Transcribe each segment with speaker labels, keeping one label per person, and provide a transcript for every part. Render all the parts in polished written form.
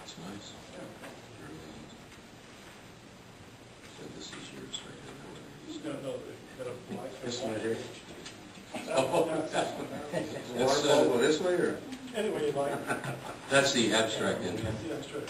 Speaker 1: It's nice. Really neat. So this is yours right here.
Speaker 2: No, got a black.
Speaker 3: This one right here.
Speaker 1: That's,
Speaker 3: Water go this way, or?
Speaker 2: Anyway, you like.
Speaker 1: that's the abstract
Speaker 2: Yeah,
Speaker 1: entry.
Speaker 2: that's right.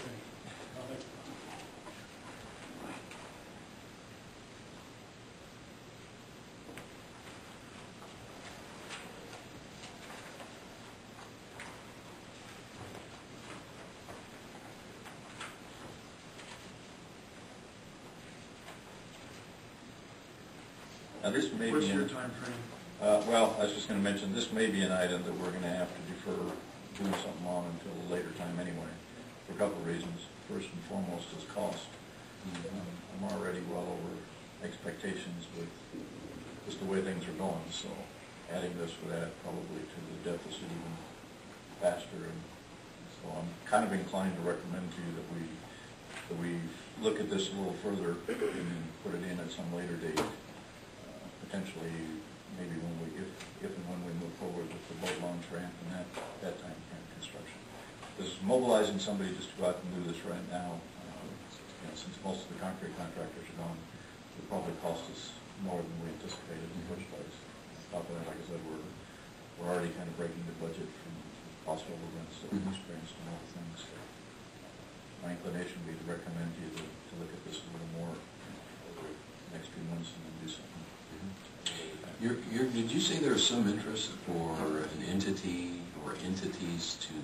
Speaker 3: Now this may
Speaker 2: What's
Speaker 3: be,
Speaker 2: your time frame?
Speaker 3: well, I was just going to mention, this may be an item that we're going to have to defer doing something on until a later time anyway, for a couple of reasons. First and foremost is cost. I'm already well over expectations with just the way things are going, so adding this would add probably to the deficit even faster. And so I'm kind of inclined to recommend to you that we look at this a little further and then put it in at some later date. Potentially, maybe when if and when we move forward with the boat launch ramp and that time frame construction. Because mobilizing somebody just to go out and do this right now, since most of the concrete contractors are gone, would probably cost us more than we anticipated in the first place. On top of that, like I said, we're already kind of breaking the budget from possible events that we've experienced and other things. So my inclination would be to recommend to you to look at this a little more over the next few months and then do something.
Speaker 1: Did you say there's some interest for an entity or entities to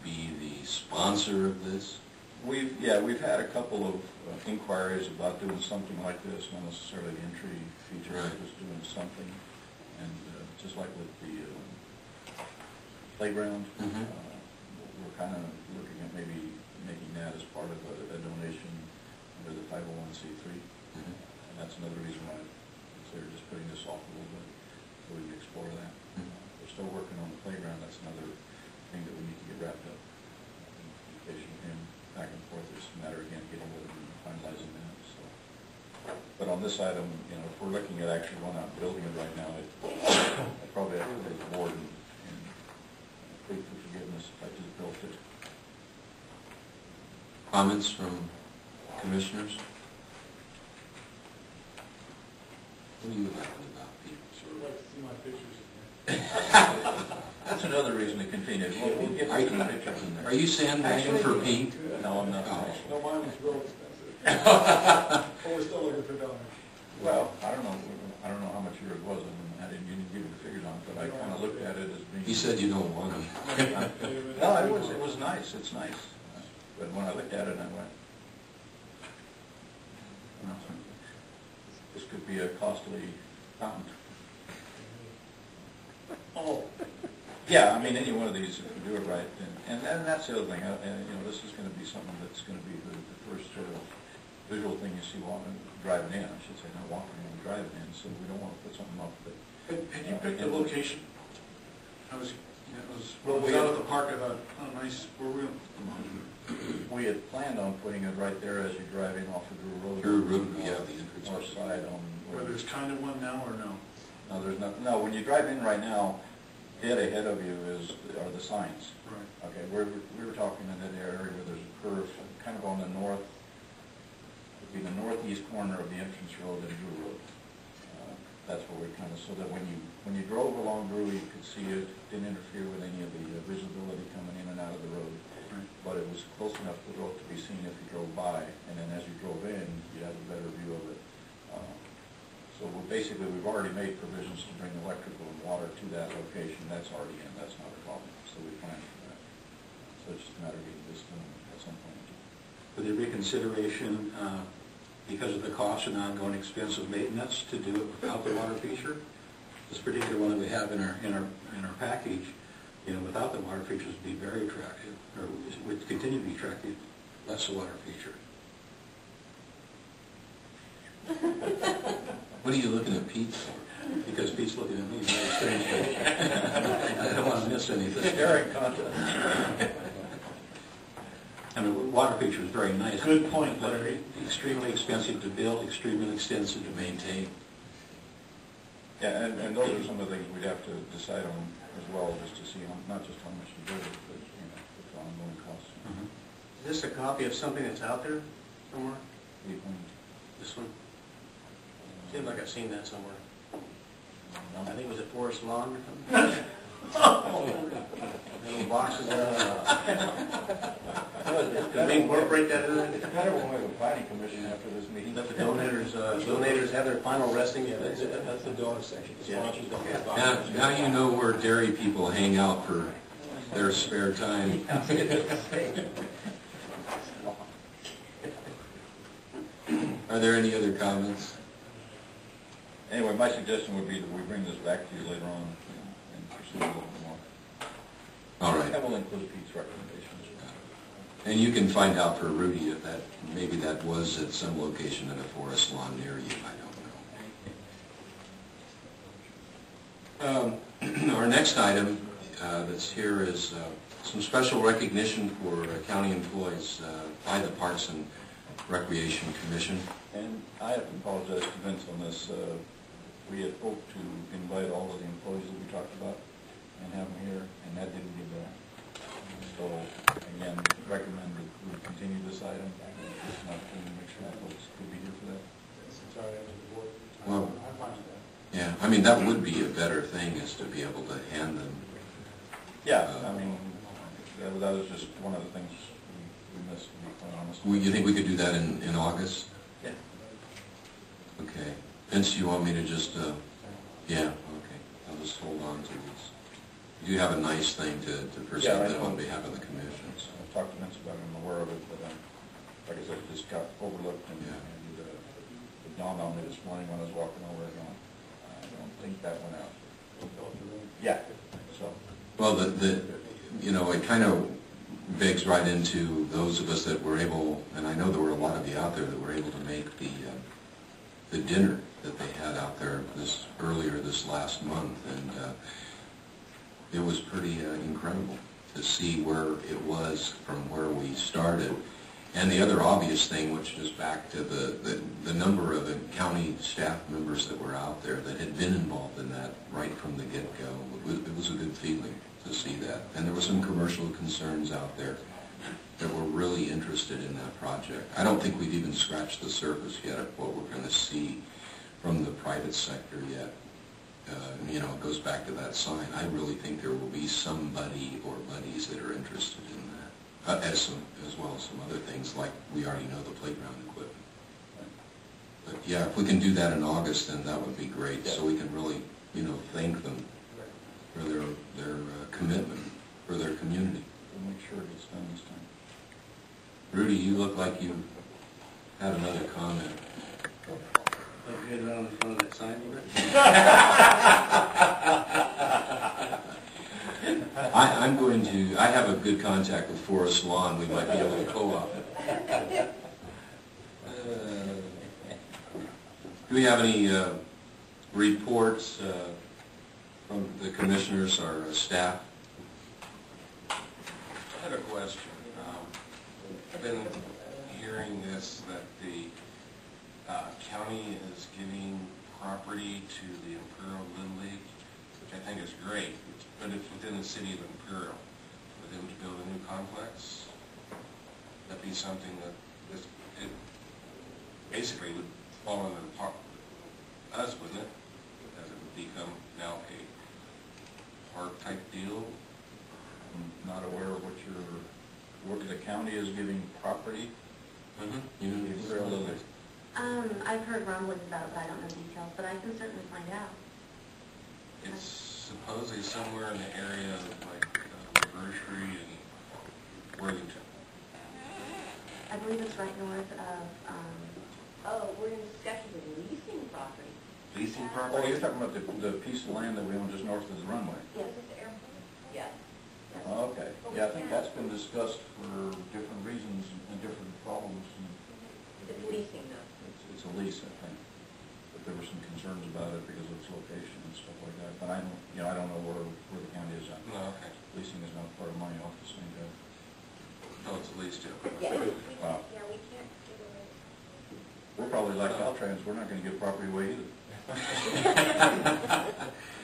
Speaker 1: be the sponsor of this?
Speaker 3: We've had a couple of inquiries about doing something like this, not necessarily the entry feature,
Speaker 1: Right.
Speaker 3: but just doing something. And just like with the playground, we're kind of looking at maybe making that as part of a donation under the 501c3. And that's another reason why I consider just putting this off a little bit, so we can explore that. We're still working on the playground. That's another thing that we need to get wrapped up. Communication with him back and forth. It's a matter again getting with him and finalizing that. So, but on this item, if we're looking at actually going out and building it right now, I probably have to take the board and plead for forgiveness if I just built it.
Speaker 1: Comments from commissioners? What are you laughing about, Pete?
Speaker 2: Sure would like to see my pictures in there.
Speaker 3: That's another reason to continue. We'll get some pictures in there.
Speaker 1: Are you sandbagging for Pete?
Speaker 3: No, I'm not.
Speaker 1: Oh.
Speaker 2: No, mine was real expensive. But we're still looking for dollars.
Speaker 3: Well, I don't know how much yours was. I didn't give you the figures on it, but I kind of looked at it as being.
Speaker 1: He said you don't want him.
Speaker 3: No, it was nice. It's nice. But when I looked at it, I went, this could be a costly fountain.
Speaker 2: Oh,
Speaker 3: Yeah, I mean, any one of these, if you do it right, and that's the other thing. This is going to be something that's going to be the first sort of visual thing you see driving in. I should say, not walking in, driving in. So we don't want to put something up that.
Speaker 2: had you picked the location? I was
Speaker 3: Well, we
Speaker 2: out
Speaker 3: had-
Speaker 2: at the park. I thought, oh, nice. Where we?
Speaker 3: We had planned on putting it right there as you drive in off of Drew Road.
Speaker 1: Drew Road, yeah, the entrance.
Speaker 3: North side on.
Speaker 2: Where there's kind of one now, or no?
Speaker 3: No, there's not. No, when you drive in right now, dead ahead of you are the signs.
Speaker 2: Right.
Speaker 3: Okay, we were talking in that area where there's a curve, kind of on the north, would be the northeast corner of the entrance road and Drew Road. That's where we kind of, so that when you drove along Drew, you could see it, didn't interfere with any of the visibility coming in and out of the road.
Speaker 2: Right.
Speaker 3: But it was close enough to the road to be seen if you drove by, and then as you drove in, you had a better view of it. So we've already made provisions to bring electrical and water to that location. That's already in. That's not a problem. So we planned for that. So it's just a matter of getting this done at some point.
Speaker 4: Would there be consideration, because of the cost and ongoing expense of maintenance, to do it without the water feature? This particular one that we have in our package, without the water features would be very attractive, or would continue to be attractive, less the water feature.
Speaker 1: What are you looking at Pete for?
Speaker 4: Because Pete's looking at me very strangely. I don't want to miss anything.
Speaker 3: Sharing content.
Speaker 4: And the water feature is very nice.
Speaker 2: Good point,
Speaker 4: but
Speaker 2: Larry.
Speaker 4: Extremely expensive to build, extremely expensive to maintain.
Speaker 3: Yeah, and those are some of the things we'd have to decide on as well, just to see not just how much to build it, but the ongoing costs.
Speaker 5: this a copy of something that's out there somewhere? This one? Seems like I've seen that somewhere. I think it was at Forest Lawn or something. Little boxes. Can we incorporate that in there?
Speaker 3: Better when we have a planning commission after this meeting.
Speaker 5: Let the donators have their final resting.
Speaker 2: That's the donor section. The
Speaker 5: Yeah.
Speaker 2: sponsors don't get boxes.
Speaker 1: Now you know where dairy people hang out for their spare time. Are there any other comments?
Speaker 3: Anyway, my suggestion would be that we bring this back to you later on and pursue a little bit more.
Speaker 1: All right.
Speaker 3: That will include Pete's recommendations.
Speaker 1: And you can find out for Rudy if that, maybe that was at some location in a forest lawn near you, I don't know. Our next item that's here is some special recognition for county employees by the Parks and Recreation Commission.
Speaker 3: And I have to apologize to Vince on this. We had hoped to invite all of the employees that we talked about and have them here, and that didn't get done. So, again, recommend that we continue this item. Just an opportunity to make sure that folks could be here for that.
Speaker 2: It's entirely up to the board.
Speaker 1: Well,
Speaker 2: I'm fine with that.
Speaker 1: yeah, I mean, that would be a better thing, is to be able to hand them.
Speaker 3: Yeah, I mean, that was just one of the things we missed, to be quite honest.
Speaker 1: You think we could do that in August?
Speaker 3: Yeah.
Speaker 1: Okay. Vince, you want me to just, yeah, okay. I'll just hold on to this. You have a nice thing to present
Speaker 3: Yeah, I
Speaker 1: them
Speaker 3: know.
Speaker 1: on behalf of the commission.
Speaker 3: So I've talked to Vince about it, I'm aware of it, but like I said, it just got overlooked and it dawned on me this morning when I was walking over, going, I don't think that went out. Yeah, so.
Speaker 1: Well, you know, it kind of begs right into those of us that were able, and I know there were a lot of you out there that were able to make the dinner that they had out there earlier this last month, and it was pretty incredible to see where it was from where we started. And the other obvious thing, which is back to the number of the county staff members that were out there that had been involved in that right from the get-go. It was a good feeling to see that. And there were some commercial concerns out there that were really interested in that project. I don't think we've even scratched the surface yet of what we're going to see from the private sector yet. You know, it goes back to that sign. I really think there will be somebody or buddies that are interested in that, as well as some other things, like we already know the playground equipment. But yeah, if we can do that in August, then that would be great, so we can really, you know, thank them for their commitment for their community.
Speaker 3: We'll make sure it gets done this time.
Speaker 1: Rudy, you look like you had another comment.
Speaker 5: Don't get around in front of that sign over
Speaker 1: I have a good contact with Forest Lawn. We might be able to co-op it. Do we have any reports from the commissioners or staff?
Speaker 6: I have a question. I've been hearing this, that the county is giving property to the Imperial Little League, which I think is great, but it's within the city of Imperial. For them to build a new complex, that'd be something that it basically would fall under us, wouldn't it? As it would become now a park type deal.
Speaker 3: I'm not aware of what the county is giving property. Imperial Little League.
Speaker 7: I've heard rumblings about it, but I don't know details, but I can certainly find out.
Speaker 6: It's supposedly somewhere in the area of like Grocery and Worthington.
Speaker 7: I believe it's right north of,
Speaker 8: We're in discussions of leasing property.
Speaker 6: Leasing
Speaker 3: Oh,
Speaker 6: property?
Speaker 3: you're talking about the piece of land that we own just north of the runway?
Speaker 8: Yes, it's the airport. Yeah.
Speaker 3: Oh, okay. Yeah, I think that's been discussed for different reasons and different problems. And
Speaker 8: It's leasing though.
Speaker 3: it's a lease, I think. But there were some concerns about it because of its location and stuff like that. But I don't know where the county is at.
Speaker 6: No, okay.
Speaker 3: Leasing is not part of my office, thank God.
Speaker 6: No, it's a lease deal.
Speaker 8: Yeah,
Speaker 3: Wow.
Speaker 8: we can't give away.
Speaker 3: We're probably like Caltrans, we're not gonna give property away either.